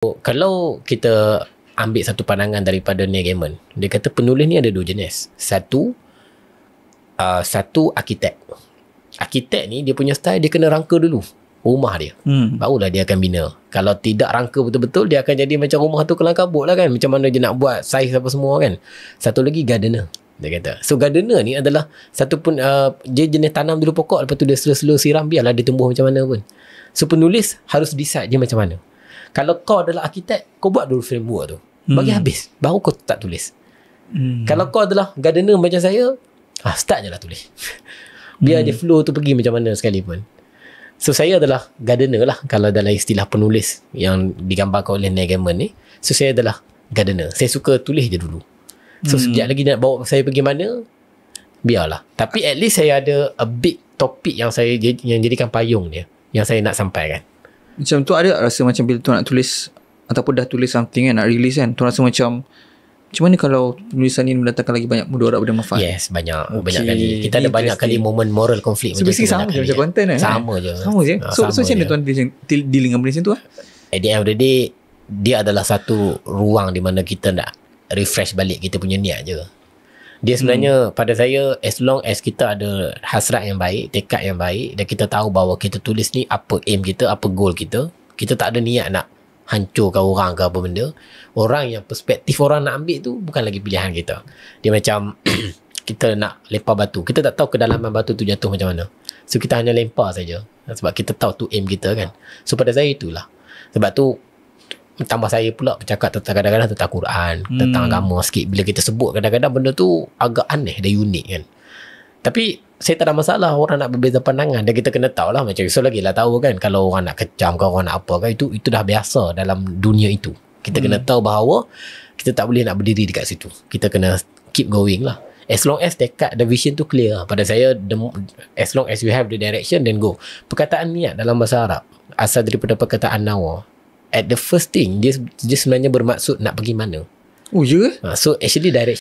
Kalau kita ambil satu pandangan daripada Neil Gaiman, dia kata penulis ni ada dua jenis. Satu arkitek. Arkitek ni dia punya style, dia kena rangka dulu rumah dia, barulah dia akan bina. Kalau tidak rangka betul-betul, dia akan jadi macam rumah tu kelang kabut lah kan, macam mana dia nak buat saiz apa semua kan. Satu lagi gardener, dia kata. So gardener ni adalah satu pun dia jenis tanam dulu pokok, lepas tu dia slow-slow siram, biarlah dia tumbuh macam mana pun. So penulis harus decide dia macam mana. Kalau kau adalah arkitek, kau buat dulu framework tu, bagi habis, baru kau tak tulis. Kalau kau adalah gardener macam saya, start je lah tulis. Biar dia flow tu pergi macam mana sekalipun. So saya adalah gardener lah kalau dalam istilah penulis yang digambarkan oleh Neil Gaiman ni. So saya adalah gardener. Saya suka tulis je dulu. So sekejap lagi nak bawa saya pergi mana, biarlah. Tapi at least saya ada a big topik yang saya yang jadikan payung dia, yang saya nak sampaikan. Macam tu ada rasa macam bila tu nak tulis ataupun dah tulis something kan, nak release kan, tu rasa macam mana kalau tulisan ni mendatangkan lagi banyak mudarat pada manfaat? Yes, banyak kali. Kita ada banyak kali momen moral konflik so, macam tu. Sama je macam konten kan? Sama je. So macam mana tuan dealing dengan benda macam tu lah? At the end of the day, dia adalah satu ruang di mana kita nak refresh balik kita punya niat je. Dia sebenarnya pada saya, as long as kita ada hasrat yang baik, tekad yang baik, dan kita tahu bahawa kita tulis ni apa aim kita, apa goal kita, kita tak ada niat nak hancurkan orang ke apa benda. Orang yang perspektif orang nak ambil tu bukan lagi pilihan kita. Dia macam kita nak lempar batu, kita tak tahu kedalaman batu tu jatuh macam mana, so kita hanya lempar saja sebab kita tahu tu aim kita kan. So pada saya itulah sebab tu tambah saya pula bercakap tentang kadang-kadang tentang Quran, tentang agama sikit. Bila kita sebut kadang-kadang benda tu agak aneh dan unik kan, tapi saya tak ada masalah orang nak berbeza pandangan, dan kita kena tahu lah macam so lagi lah tahu kan, kalau orang nak kecam ke orang nak apa kan, itu dah biasa dalam dunia itu. Kita kena tahu bahawa kita tak boleh nak berdiri dekat situ, kita kena keep going lah. As long as tekad, the vision tu clear. Pada saya, as long as you have the direction, then go. Perkataan niat dalam bahasa Arab asal daripada perkataan nawa. At the first thing, dia sebenarnya bermaksud nak pergi mana. Oh ya? So actually direction